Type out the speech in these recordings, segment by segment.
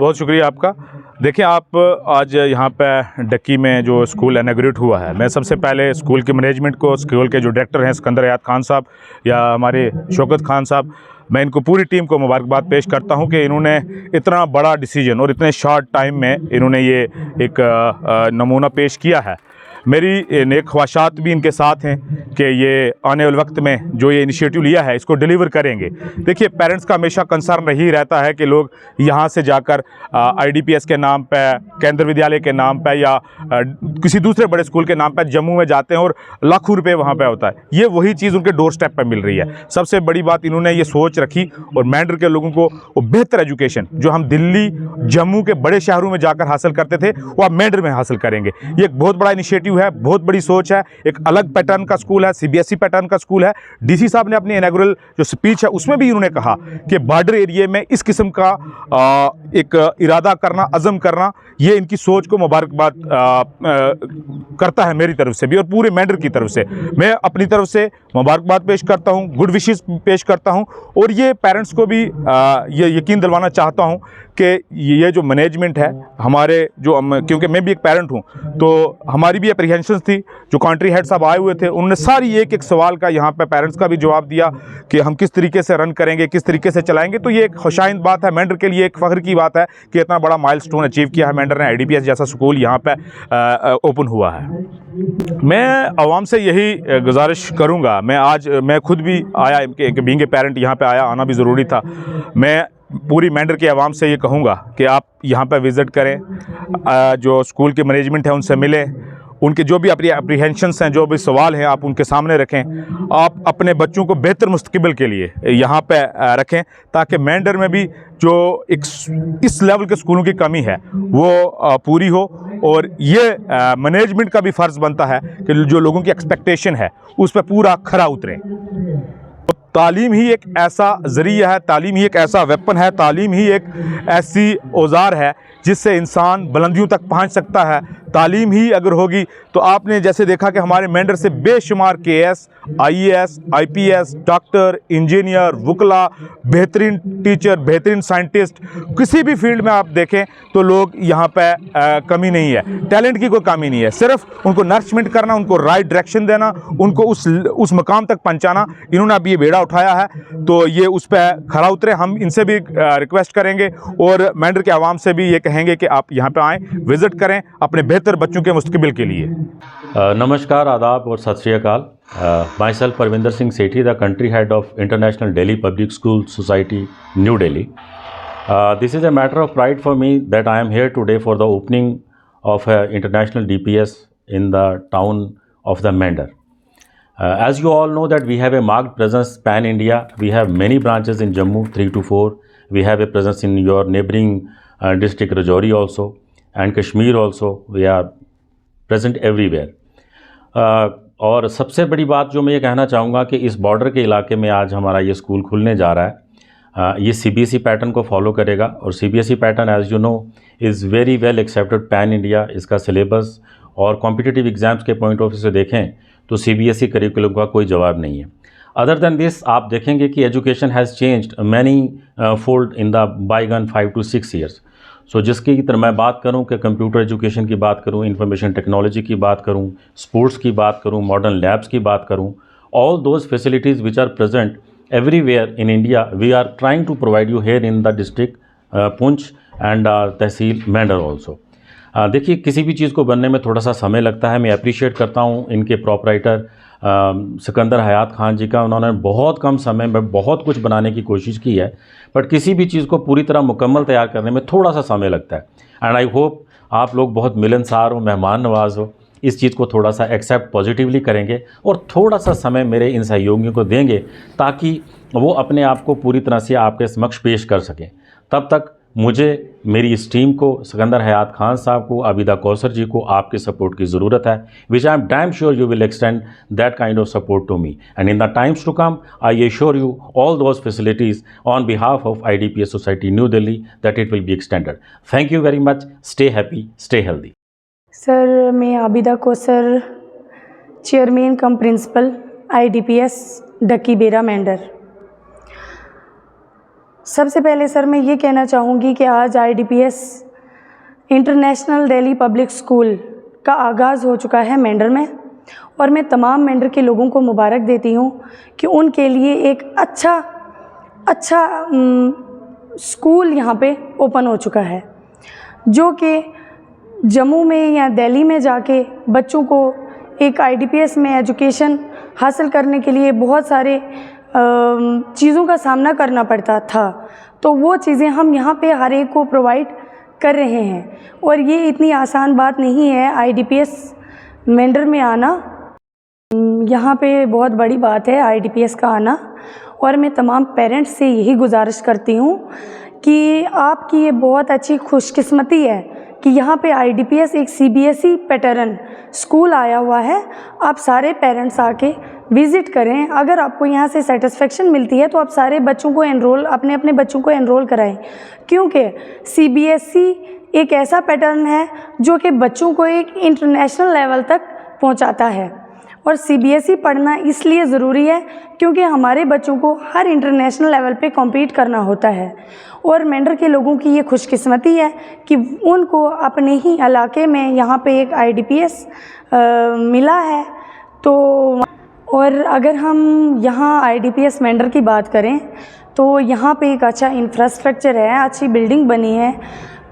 बहुत शुक्रिया आपका। देखिए, आप आज यहाँ पे डक्की में जो स्कूल इनॉग्रेट हुआ है, मैं सबसे पहले स्कूल के मैनेजमेंट को, स्कूल के जो डायरेक्टर हैं सिकंदर हयात खान साहब या हमारे शौकत खान साहब, मैं इनको पूरी टीम को मुबारकबाद पेश करता हूँ कि इन्होंने इतना बड़ा डिसीजन और इतने शॉर्ट टाइम में इन्होंने ये एक नमूना पेश किया है। मेरी नेक ख्वाहिशात भी इनके साथ हैं कि ये आने वाले वक्त में जो ये इनिशिएटिव लिया है इसको डिलीवर करेंगे। देखिए, पेरेंट्स का हमेशा कंसर्न रही रहता है कि लोग यहाँ से जाकर IDPS के नाम पे, केंद्र विद्यालय के नाम पे या किसी दूसरे बड़े स्कूल के नाम पे जम्मू में जाते हैं और लाखों रुपए वहाँ पे होता है। ये वही चीज़ उनके डोर स्टेप पर मिल रही है। सबसे बड़ी बात इन्होंने ये सोच रखी और मेंढर के लोगों को वो बेहतर एजुकेशन जो हम दिल्ली, जम्मू के बड़े शहरों में जाकर हासिल करते थे वो आप मेंढर में हासिल करेंगे। ये एक बहुत बड़ा इनिशिएटिव है, बहुत बड़ी सोच है। एक अलग पैटर्न का स्कूल है, CBSE पैटर्न का स्कूल है। DC साहब ने अपनी इनॉग्रेल जो स्पीच है उसमें भी इन्होंने कहा कि बॉर्डर एरिया में इस किस्म का एक इरादा करना, अज़म करना, ये इनकी सोच को मुबारकबाद करता है मेरी तरफ से भी और पूरे मेंढर की तरफ से। मैं अपनी तरफ से मुबारकबाद पेश करता हूँ, गुड विशेस पेश करता हूँ और ये पेरेंट्स को भी ये यकीन दिलवाना चाहता हूँ कि ये जो मैनेजमेंट है हमारे जो, क्योंकि मैं भी एक पेरेंट हूँ तो हमारी भी अप्रीहेंशंस थी। जो कंट्री हेड साहब आए हुए थे उन्होंने सारी एक एक सवाल का यहाँ पे पेरेंट्स का भी जवाब दिया कि हम किस तरीके से रन करेंगे, किस तरीके से चलाएंगे। तो ये एक खुशाइंद बात है, मेंढर के लिए एक फ़ख्र की बात है कि इतना बड़ा माइलस्टोन अचीव किया है मेंढर ने। IDPS जैसा स्कूल यहाँ पे ओपन हुआ है। मैं आवाम से यही गुजारिश करूँगा, मैं खुद भी आया बीइंग ए पेरेंट यहाँ पे आया, आना भी ज़रूरी था। मैं पूरी मेंढर के आवाम से ये कहूँगा कि आप यहाँ पे विज़िट करें, जो स्कूल के मैनेजमेंट है उनसे मिलें, उनके जो भी अप्रीहेंशंस हैं, जो भी सवाल हैं आप उनके सामने रखें। आप अपने बच्चों को बेहतर मुस्तकबिल के लिए यहाँ पे रखें ताकि मेंढर में भी जो इस लेवल के स्कूलों की कमी है वो पूरी हो। और ये मैनेजमेंट का भी फ़र्ज़ बनता है कि जो लोगों की एक्सपेक्टेशन है उस पर पूरा खरा उतरें। तालीम ही एक ऐसा ज़रिया है, तालीम ही एक ऐसा वेपन है, तालीम ही एक ऐसी औजार है जिससे इंसान बुलंदियों तक पहुंच सकता है। तालीम ही अगर होगी तो आपने जैसे देखा कि हमारे मेंढर से बेशुमार KS, IAS, IPS, doctor, engineer, वकला, बेहतरीन टीचर, बेहतरीन साइंटिस्ट, किसी भी फील्ड में आप देखें तो लोग यहाँ पे कमी नहीं है, टैलेंट की कोई कमी नहीं है। सिर्फ उनको नरिशमेंट करना, उनको राइट डायरेक्शन देना, उनको उस मकाम तक पहुँचाना, इन्होंने अभी ये बेड़ा उठाया है तो ये उस पर खरा उतरे। हम इनसे भी रिक्वेस्ट करेंगे और मेंढर के आवाम से भी ये कहेंगे कि आप यहाँ पे आएँ, विज़िट करें अपने बेहतर बच्चों के मुस्तकबिल के लिए। नमस्कार, आदाब और सत श्री अकाल। My self Parvinder Singh Sethi, the country head of international Delhi public school society, New Delhi. This is a matter of pride for me that I am here today for the opening of an international DPS in the town of the Meandar. As you all know that we have a marked presence pan-India. We have many branches in Jammu, 3 to 4. We have a presence in your neighboring district Rajouri also, and Kashmir also. We are present everywhere. और सबसे बड़ी बात जो मैं ये कहना चाहूँगा कि इस बॉर्डर के इलाके में आज हमारा ये स्कूल खुलने जा रहा है। ये CBSE पैटर्न को फॉलो करेगा और CBSE pattern as you know is very well accepted pan India. इसका सिलेबस और कॉम्पिटिटिव एग्ज़ाम्स के पॉइंट ऑफ व्यू से देखें तो CBSE करिकुलम का कोई जवाब नहीं है। अदर दैन दिस आप देखेंगे कि education has changed many fold in the bygone 5 to 6 years. So जिसकी तरह मैं बात करूं कि कंप्यूटर एजुकेशन की बात करूं, इंफॉर्मेशन टेक्नोलॉजी की बात करूं, स्पोर्ट्स की बात करूं, मॉडर्न लैब्स की बात करूं, all those facilities which are present everywhere in India we are trying to provide you here in the district Poonch and tehsil Mendhar also. देखिए, किसी भी चीज़ को बनने में थोड़ा सा समय लगता है। मैं अप्रिशिएट करता हूँ इनके प्रोपराइटर सिकंदर हयात खान जी का। उन्होंने बहुत कम समय में बहुत कुछ बनाने की कोशिश की है, बट किसी भी चीज़ को पूरी तरह मुकम्मल तैयार करने में थोड़ा सा समय लगता है। एंड आई होप आप लोग बहुत मिलनसार हो, मेहमान नवाज हो, इस चीज़ को थोड़ा सा एक्सेप्ट पॉजिटिवली करेंगे और थोड़ा सा समय मेरे इन सहयोगियों को देंगे ताकि वो अपने आप को पूरी तरह से आपके समक्ष पेश कर सकें। तब तक मुझे, मेरी इस टीम को, सिकंदर हयात खान साहब को, आबिदा कौसर जी को आपके सपोर्ट की ज़रूरत है, which I am damn sure you will extend that kind of support to me, and in the times to come I assure you all those facilities on behalf of IDPS society New Delhi that it will be extended. Thank you very much. Stay happy, stay healthy. Sir, मैं Abida Kausar, chairman cum principal IDPS Dakki Bera Mendhar. सबसे पहले sir मैं ये कहना चाहूँगी कि आज IDPS international Delhi public school का आगाज़ हो चुका है मेंढर में, और मैं तमाम मेंढर के लोगों को मुबारक देती हूँ कि उनके लिए एक अच्छा स्कूल यहाँ पे ओपन हो चुका है, जो कि जम्मू में या दिल्ली में जाके बच्चों को एक IDPS में एजुकेशन हासिल करने के लिए बहुत सारे चीज़ों का सामना करना पड़ता था, तो वो चीज़ें हम यहाँ पे हर एक को प्रोवाइड कर रहे हैं. और ये इतनी आसान बात नहीं है IDPS मेंढर में आना, यहाँ पे बहुत बड़ी बात है IDPS का आना. और मैं तमाम पेरेंट्स से यही गुजारिश करती हूँ कि आपकी ये बहुत अच्छी खुशकिस्मती है कि यहाँ पे IDPS एक CBSE पैटर्न स्कूल आया हुआ है. आप सारे पेरेंट्स आके विज़िट करें. अगर आपको यहाँ से सेटिस्फेक्शन मिलती है तो आप सारे बच्चों को अपने बच्चों को एनरोल कराएं, क्योंकि CBSE एक ऐसा पैटर्न है जो कि बच्चों को एक इंटरनेशनल लेवल तक पहुँचाता है. और CBSE पढ़ना इसलिए ज़रूरी है क्योंकि हमारे बच्चों को हर इंटरनेशनल लेवल पे कॉम्पीट करना होता है. और मेंढर के लोगों की ये खुशकिस्मती है कि उनको अपने ही इलाके में यहाँ पे एक IDPS मिला है. तो और अगर हम यहाँ IDPS मेंढर की बात करें तो यहाँ पे एक अच्छा इंफ्रास्ट्रक्चर है, अच्छी बिल्डिंग बनी है,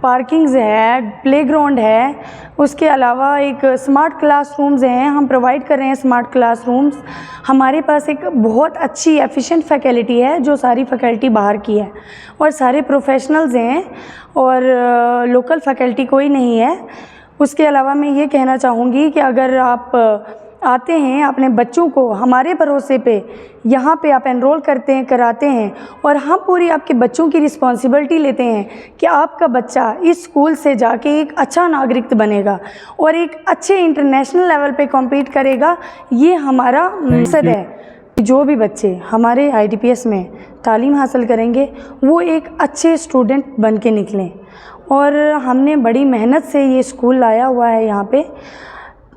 पार्किंग्स है, प्लेग्राउंड है, उसके अलावा एक स्मार्ट क्लासरूम्स हैं, हम प्रोवाइड कर रहे हैं स्मार्ट क्लासरूम्स. हमारे पास एक बहुत अच्छी एफिशिएंट फैकल्टी है जो सारी फैकल्टी बाहर की है, और सारे प्रोफेशनल्स हैं, और लोकल फैकल्टी कोई नहीं है. उसके अलावा मैं ये कहना चाहूँगी कि अगर आप आते हैं अपने बच्चों को हमारे भरोसे पे यहाँ पे आप एनरोल कराते हैं, और हम पूरी आपके बच्चों की रिस्पॉन्सिबिलिटी लेते हैं कि आपका बच्चा इस स्कूल से जाके एक अच्छा नागरिक बनेगा और एक अच्छे इंटरनेशनल लेवल पे कॉम्पीट करेगा. ये हमारा मकसद है. जो भी बच्चे हमारे IDPS में तालीम हासिल करेंगे वो एक अच्छे स्टूडेंट बन के निकलें. और हमने बड़ी मेहनत से ये स्कूल लाया हुआ है यहाँ पे.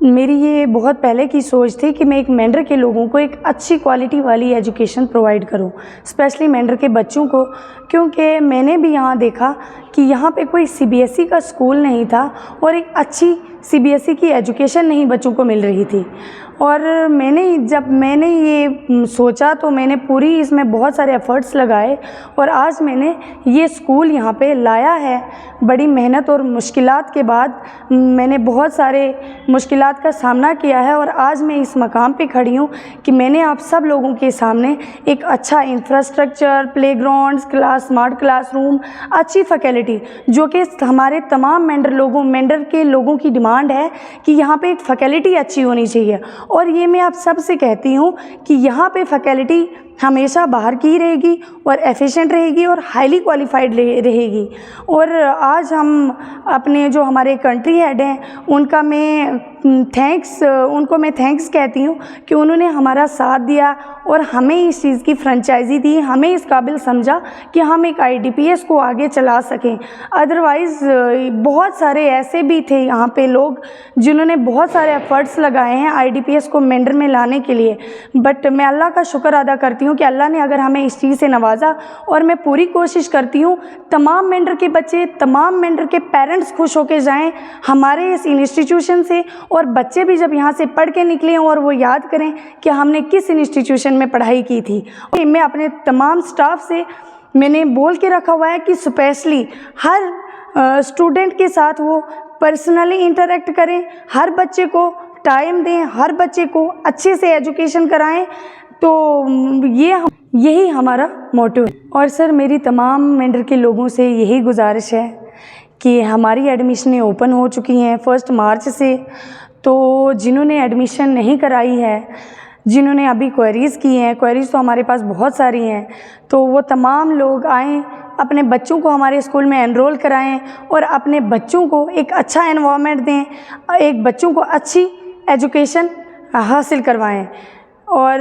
मेरी ये बहुत पहले की सोच थी कि मैं एक मेंढर के लोगों को एक अच्छी क्वालिटी वाली एजुकेशन प्रोवाइड करूं, स्पेशली मेंढर के बच्चों को, क्योंकि मैंने भी यहाँ देखा कि यहाँ पे कोई CBSE का स्कूल नहीं था और एक अच्छी CBSE की एजुकेशन नहीं बच्चों को मिल रही थी. और जब मैंने ये सोचा तो मैंने पूरी इसमें बहुत सारे एफ़र्ट्स लगाए, और आज मैंने ये स्कूल यहाँ पे लाया है. बड़ी मेहनत और मुश्किलात के बाद मैंने बहुत सारे मुश्किलात का सामना किया है, और आज मैं इस मकाम पे खड़ी हूँ कि मैंने आप सब लोगों के सामने एक अच्छा इंफ्रास्ट्रक्चर, प्लेग्राउंड्स, स्मार्ट क्लासरूम, अच्छी फैकल्टी, जो कि हमारे तमाम मेंढर के लोगों की डिमांड है कि यहाँ पे एक फैकल्टी अच्छी होनी चाहिए. और ये मैं आप सब से कहती हूँ कि यहाँ पे फैकल्टी हमेशा बाहर की रहेगी और एफिशिएंट रहेगी और हाईली क्वालिफाइड रहेगी. और आज हम अपने जो हमारे कंट्री हेड हैं उनको मैं थैंक्स कहती हूँ कि उन्होंने हमारा साथ दिया और हमें इस चीज़ की फ्रेंचाइजी दी, हमें इस काबिल समझा कि हम एक IDPS को आगे चला सकें. अदरवाइज़ बहुत सारे ऐसे भी थे यहाँ पे लोग जिन्होंने बहुत सारे एफ़र्ट्स लगाए हैं IDPS को मेंढर में लाने के लिए, बट मैं अल्लाह का शुक्र अदा करती हूँ कि अल्लाह ने अगर हमें इस चीज़ से नवाजा. और मैं पूरी कोशिश करती हूँ तमाम मेंढर के बच्चे, तमाम मेंढर के पेरेंट्स खुश होके जाएं हमारे इस इंस्टीट्यूशन से, और बच्चे भी जब यहाँ से पढ़ के निकलें और वो याद करें कि हमने किस इंस्टीट्यूशन में पढ़ाई की थी. मैं अपने तमाम स्टाफ से मैंने बोल के रखा हुआ है कि स्पेशली हर स्टूडेंट के साथ वो पर्सनली इंटरेक्ट करें, हर बच्चे को टाइम दें, हर बच्चे को अच्छे से एजुकेशन कराएं. तो यही हमारा मोटिव है. और सर मेरी तमाम मेंढर के लोगों से यही गुजारिश है कि हमारी एडमिशनें ओपन हो चुकी हैं 1 मार्च से. तो जिन्होंने एडमिशन नहीं कराई है, जिन्होंने अभी क्वेरीज़ की हैं, क्वेरीज़ तो हमारे पास बहुत सारी हैं, तो वो तमाम लोग आएँ, अपने बच्चों को हमारे स्कूल में एनरोल कराएं और अपने बच्चों को एक अच्छा एनवायरनमेंट दें, एक बच्चों को अच्छी एजुकेशन हासिल करवाएं। और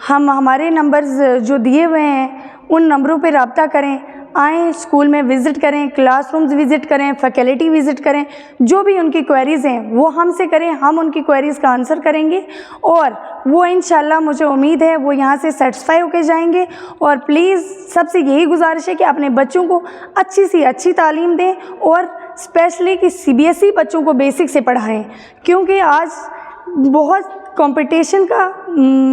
हम हमारे नंबर्स जो दिए हुए हैं उन नंबरों पे रब्ता करें, आएँ स्कूल में विज़िट करें, क्लासरूम्स विज़िट करें, फैकल्टी विज़िट करें, जो भी उनकी क्वेरीज़ हैं वो हमसे करें, हम उनकी क्वेरीज़ का आंसर करेंगे और वो इंशाल्लाह मुझे उम्मीद है वो यहाँ से सेटिस्फाई होकर जाएंगे। और प्लीज़ सबसे यही गुजारिश है कि अपने बच्चों को अच्छी सी अच्छी तालीम दें और स्पेशली कि CBSE बच्चों को बेसिक से पढ़ाएँ, क्योंकि आज बहुत कंपटीशन का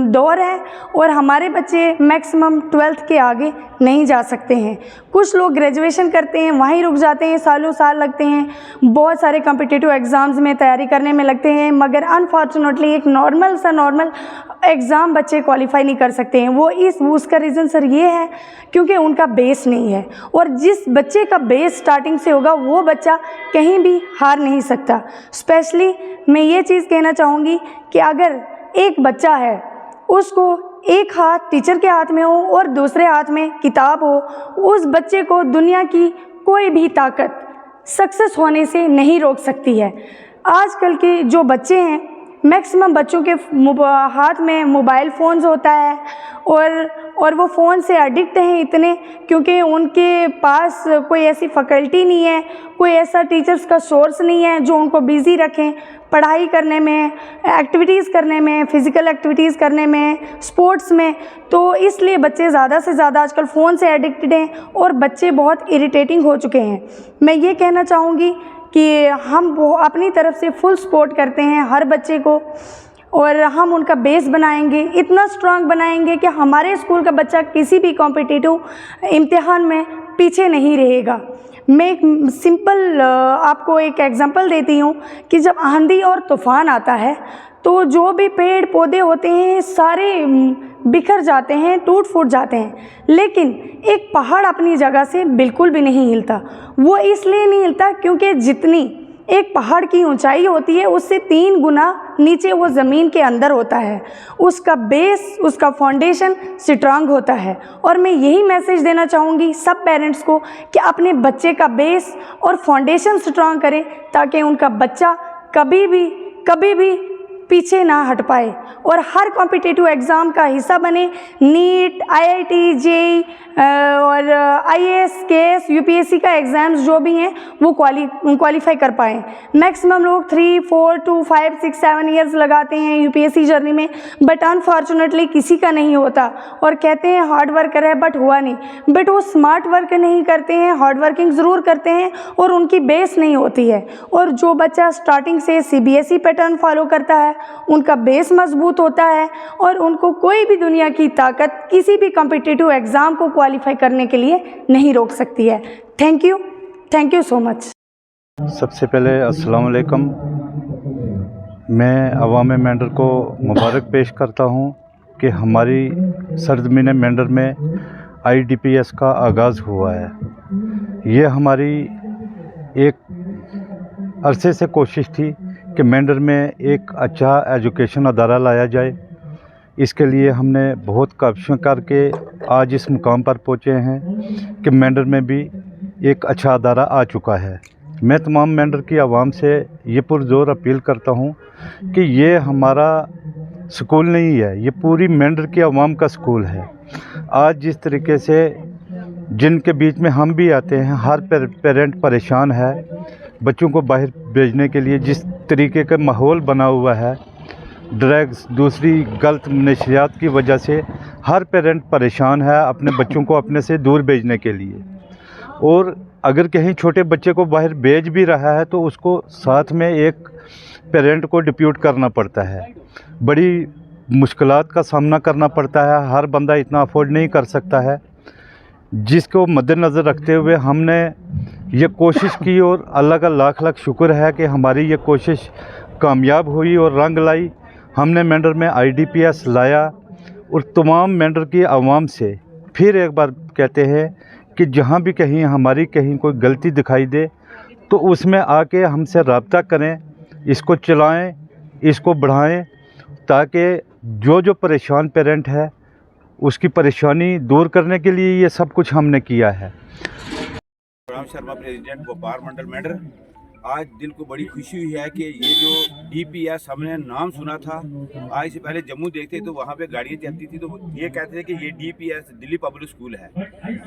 दौर है और हमारे बच्चे मैक्सिमम 12th के आगे नहीं जा सकते हैं। कुछ लोग ग्रेजुएशन करते हैं वहीं रुक जाते हैं, सालों साल लगते हैं, बहुत सारे कॉम्पिटिटिव एग्ज़ाम्स में तैयारी करने में लगते हैं, मगर अनफॉर्चुनेटली एक नॉर्मल एग्ज़ाम बच्चे क्वालिफाई नहीं कर सकते हैं। उसका रीज़न सर ये है क्योंकि उनका बेस नहीं है, और जिस बच्चे का बेस स्टार्टिंग से होगा वो बच्चा कहीं भी हार नहीं सकता। स्पेशली मैं ये चीज़ कहना चाहूँगी कि अगर एक बच्चा है उसको एक हाथ टीचर के हाथ में हो और दूसरे हाथ में किताब हो, उस बच्चे को दुनिया की कोई भी ताकत सक्सेस होने से नहीं रोक सकती है। आजकल के जो बच्चे हैं मैक्सिमम बच्चों के हाथ में मोबाइल फ़ोन्स होता है और वो फ़ोन से एडिक्ट हैं इतने, क्योंकि उनके पास कोई ऐसी फैकल्टी नहीं है, कोई ऐसा टीचर्स का सोर्स नहीं है जो उनको बिज़ी रखें पढ़ाई करने में, एक्टिविटीज़ करने में, फ़िज़िकल एक्टिविटीज़ करने में, स्पोर्ट्स में। तो इसलिए बच्चे ज़्यादा से ज़्यादा आजकल फ़ोन से एडिक्टेड हैं और बच्चे बहुत इरिटेटिंग हो चुके हैं। मैं ये कहना चाहूँगी कि हम अपनी तरफ से फुल सपोर्ट करते हैं हर बच्चे को, और हम उनका बेस बनाएंगे, इतना स्ट्रांग बनाएंगे कि हमारे स्कूल का बच्चा किसी भी कॉम्पिटिटिव इम्तिहान में पीछे नहीं रहेगा। मैं एक सिंपल आपको एक एग्जांपल देती हूँ कि जब आंधी और तूफ़ान आता है तो जो भी पेड़ पौधे होते हैं सारे बिखर जाते हैं, टूट फूट जाते हैं, लेकिन एक पहाड़ अपनी जगह से बिल्कुल भी नहीं हिलता। वो इसलिए नहीं हिलता क्योंकि जितनी एक पहाड़ की ऊंचाई होती है उससे 3 गुना नीचे वो ज़मीन के अंदर होता है, उसका बेस, उसका फाउंडेशन स्ट्रांग होता है। और मैं यही मैसेज देना चाहूँगी सब पेरेंट्स को कि अपने बच्चे का बेस और फाउंडेशन स्ट्रांग करें ताकि उनका बच्चा कभी भी पीछे ना हट पाए और हर कॉम्पिटिटिव एग्ज़ाम का हिस्सा बने। नीट, IIT, JEE और IAS, KS, UPSC का एग्ज़ाम्स जो भी हैं वो क्वालिफाई कर पाएँ। मैक्सिमम लोग 3, 4, 2, 5, 6, 7 ईयर्स लगाते हैं UPSC जर्नी में, बट अनफॉर्चुनेटली किसी का नहीं होता और कहते हैं हार्ड वर्कर है, बट हुआ नहीं। बट वो स्मार्ट वर्क नहीं करते हैं, हार्ड वर्किंग ज़रूर करते हैं और उनकी बेस नहीं होती है। और जो बच्चा स्टार्टिंग से CBSE पैटर्न फॉलो करता है उनका बेस मजबूत होता है और उनको कोई भी दुनिया की ताकत किसी भी कॉम्पिटिटिव एग्ज़ाम को क्वालिफाई करने के लिए नहीं रोक सकती है। Thank you so much. सबसे पहले अस्सलाम वालेकुम। मैं अवाम मेंढर को मुबारक पेश करता हूं कि हमारी सरज़मीन मेंढर में IDPS का आगाज़ हुआ है। ये हमारी एक अरसे से कोशिश थी कि मेंढर में एक अच्छा एजुकेशन अदारा लाया जाए। इसके लिए हमने बहुत कोशिशें करके आज इस मुकाम पर पहुँचे हैं कि मेंढर में भी एक अच्छा अदारा आ चुका है। मैं तमाम मेंढर की आवाम से ये पुरज़ोर अपील करता हूँ कि ये हमारा स्कूल नहीं है, ये पूरी मेंढर की आवाम का स्कूल है। आज जिस तरीके से जिनके बीच में हम भी आते हैं, हर पेरेंट परेशान है बच्चों को बाहर भेजने के लिए। जिस तरीके का माहौल बना हुआ है, ड्रग्स, दूसरी गलत नशियात की वजह से हर पेरेंट परेशान है अपने बच्चों को अपने से दूर भेजने के लिए। और अगर कहीं छोटे बच्चे को बाहर भेज भी रहा है तो उसको साथ में एक पेरेंट को डिप्यूट करना पड़ता है। बड़ी मुश्किलात का सामना करना पड़ता है, हर बंदा इतना अफोर्ड नहीं कर सकता है। जिसको मद्देनज़र रखते हुए हमने ये कोशिश की और अल्लाह का लाख लाख शुक्र है कि हमारी ये कोशिश कामयाब हुई और रंग लाई। हमने मेंढर में IDPS लाया और तमाम मेंढर की आवाम से फिर एक बार कहते हैं कि जहाँ भी कहीं हमारी कहीं कोई गलती दिखाई दे तो उसमें आके हमसे रब्ता करें, इसको चलाएं, इसको बढ़ाएं, ताकि जो परेशान पेरेंट है उसकी परेशानी दूर करने के लिए ये सब कुछ हमने किया है। राम शर्मा, प्रेसिडेंट व्यापार मंडल मेंढर। आज दिल को बड़ी खुशी हुई है कि ये जो DPS हमने नाम सुना था, आज से पहले जम्मू देखते तो वहाँ पे गाड़ियाँ चलती थी तो ये कहते थे कि ये DPS दिल्ली पब्लिक स्कूल है,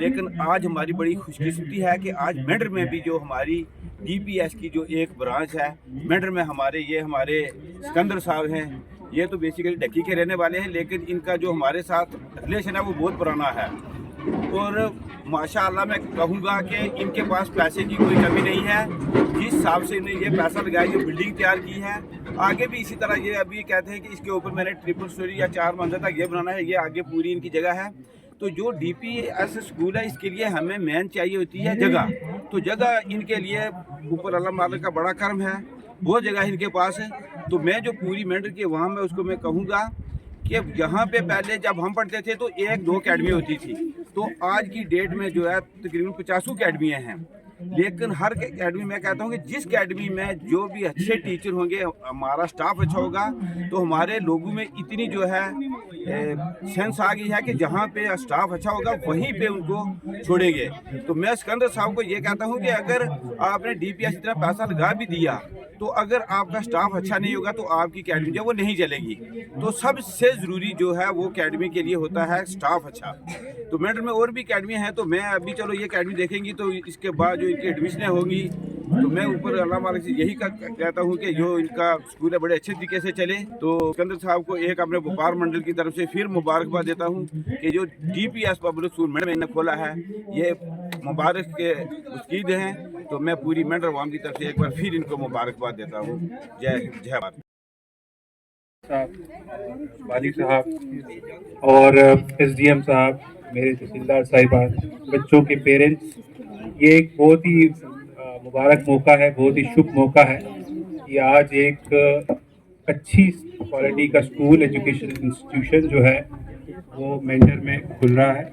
लेकिन आज हमारी बड़ी खुशकिस्मती है कि आज मेंढर में भी जो हमारी DPS की जो एक ब्रांच है मेंढर में हमारे सिकंदर साहब हैं। ये तो बेसिकली डक्की के रहने वाले हैं, लेकिन इनका जो हमारे साथ रिलेशन है वो बहुत पुराना है और माशाअल्लाह मैं कहूँगा कि इनके पास पैसे की कोई कमी नहीं है। जिस हिसाब से इन्हें ये पैसा लगाया, जो बिल्डिंग तैयार की है, आगे भी इसी तरह ये अभी कहते हैं कि इसके ऊपर मैंने ट्रिपल स्टोरी या 4 मंजिल तक ये बनाना है, ये आगे पूरी इनकी जगह है। तो जो DPS स्कूल है इसके लिए हमें मेन चाहिए होती है जगह, तो जगह इनके लिए ऊपर अल्लाह मालिक का बड़ा कर्म है, बहुत जगह इनके पास है। तो मैं जो पूरी मेंढर के वहाँ में उसको मैं कहूँगा कि यहाँ पे पहले जब हम पढ़ते थे तो 1-2 अकेडमी होती थी, तो आज की डेट में जो है तकरीबन 50 अकेडमियाँ हैं। लेकिन हर अकेडमी में कहता हूँ कि जिस अकेडमी में जो भी अच्छे टीचर होंगे, हमारा स्टाफ अच्छा होगा, तो हमारे लोगों में इतनी जो है सेंस आ गई है कि जहाँ पे स्टाफ अच्छा होगा वहीं पे उनको छोड़ेंगे। तो मैं सिकंदर साहब को ये कहता हूँ कि अगर आपने DPS इतना पैसा लगा भी दिया तो अगर आपका स्टाफ अच्छा नहीं होगा तो आपकी अकेडमी जो वो नहीं चलेगी। तो सबसे ज़रूरी जो है वो अकेडमी के लिए होता है स्टाफ अच्छा। तो मेंढर में और भी अकेडमी हैं, तो मैं अभी चलो ये अकेडमी देखेंगी तो इसके बाद जो इनकी एडमिशनें होंगी तो मैं ऊपर अल्लाह मालिक से यही कहता हूँ कि जो इनका स्कूल है बड़े अच्छे तरीके से चले। तो सिकंदर साहब को एक अपने व्यापार मंडल की तरफ से फिर मुबारकबाद देता हूँ कि जो DPS पब्लिक स्कूल मेंढर में इन्हें खोला है, ये मुबारक के मुस्कीद हैं। तो मैं पूरी मेंढर अवाम की तरफ से एक बार फिर इनको मुबारकबाद देता हूँ। जय हिंद, जय भारत। वालिद साहब और SDM साहब, मेरे तहसीलदार साहिबान, बच्चों के पेरेंट्स, ये एक बहुत ही मुबारक मौका है, बहुत ही शुभ मौका है कि आज एक अच्छी क्वालिटी का स्कूल एजुकेशन इंस्टीट्यूशन जो है वो मेंढर में खुल रहा है।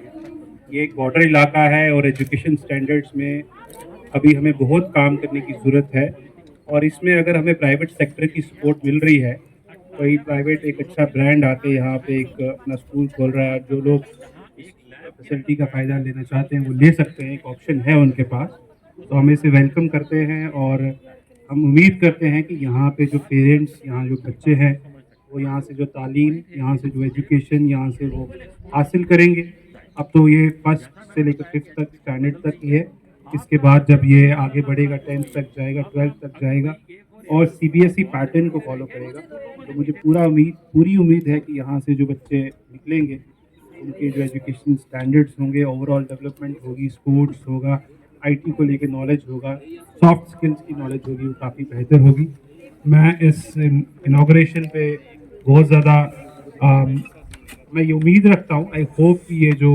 ये एक बॉर्डर इलाका है और एजुकेशन स्टैंडर्ड्स में अभी हमें बहुत काम करने की ज़रूरत है, और इसमें अगर हमें प्राइवेट सेक्टर की सपोर्ट मिल रही है, कोई प्राइवेट एक अच्छा ब्रांड आके यहाँ पे एक अपना स्कूल खोल रहा है, जो लोग इस फैसिलिटी का फ़ायदा लेना चाहते हैं वो ले सकते हैं, एक ऑप्शन है उनके पास, तो हम इसे वेलकम करते हैं। और हम उम्मीद करते हैं कि यहाँ पे जो पेरेंट्स, यहाँ जो बच्चे हैं वो यहाँ से जो तालीम, यहाँ से जो एजुकेशन यहाँ से वो हासिल करेंगे। अब तो ये 1st से लेकर 5th तक स्टैंडर्ड तक ही है, इसके बाद जब ये आगे बढ़ेगा 10th तक जाएगा, 12th तक जाएगा और CBSE पैटर्न को फॉलो करेगा। तो मुझे पूरी उम्मीद है कि यहाँ से जो बच्चे निकलेंगे उनके जो एजुकेशन स्टैंडर्ड्स होंगे, ओवरऑल डेवलपमेंट होगी, स्पोर्ट्स होगा, IT को लेकर नॉलेज होगा, सॉफ्ट स्किल्स की नॉलेज होगी, वो काफ़ी बेहतर होगी। मैं इस इनॉग्रेशन पे बहुत ज़्यादा मैं ये उम्मीद रखता हूँ, आई होप कि ये जो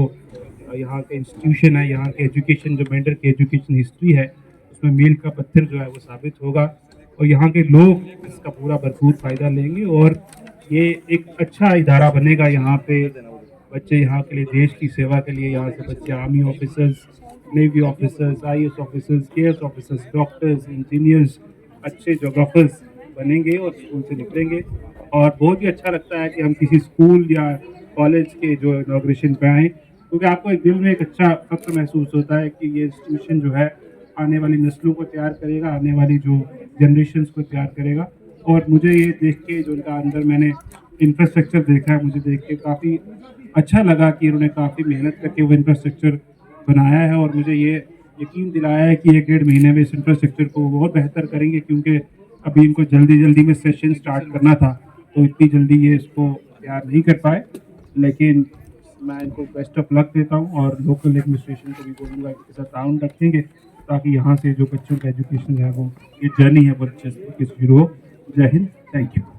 यहाँ का इंस्टीट्यूशन है, यहाँ के एजुकेशन, जो मेंढर की एजुकेशन हिस्ट्री है, उसमें मील का पत्थर जो है वो साबित होगा और यहाँ के लोग इसका पूरा भरपूर फ़ायदा लेंगे और ये एक अच्छा इदारा बनेगा। यहाँ पे बच्चे यहाँ के लिए, देश की सेवा के लिए, यहाँ से बच्चे army officers, navy officers, IAS officers, KS officers, doctors, engineers, अच्छे जोग्राफर्स बनेंगे और स्कूल से निकलेंगे। और बहुत ही अच्छा लगता है कि हम किसी स्कूल या कॉलेज के जो इनॉग्रेशन पे आएँ, क्योंकि आपको एक दिल में एक अच्छा फख्र महसूस होता है कि ये इंस्टीट्यूशन जो है आने वाली नस्लों को तैयार करेगा, आने वाली जो जनरेशन्स को तैयार करेगा। और मुझे ये देख के, जो उनका अंदर मैंने इंफ्रास्ट्रक्चर देखा है, मुझे देख के काफ़ी अच्छा लगा कि उन्होंने काफ़ी मेहनत करके वो इंफ्रास्ट्रक्चर बनाया है और मुझे ये यकीन दिलाया है कि 1-1.5 महीने में इस इंफ्रास्ट्रक्चर को बहुत बेहतर करेंगे, क्योंकि अभी इनको जल्दी में सेशन स्टार्ट करना था तो इतनी जल्दी ये इसको तैयार नहीं कर पाए। लेकिन मैं इनको बेस्ट ऑफ लक देता हूँ और लोकल एडमिनिस्ट्रेशन को भी बोलूँगा कि इसके साथ ताउन रखेंगे ताकि यहाँ से जो बच्चों का एजुकेशन है वो, ये जर्नी है वो अच्छे से शुरू हो। जय हिंद, थैंक यू।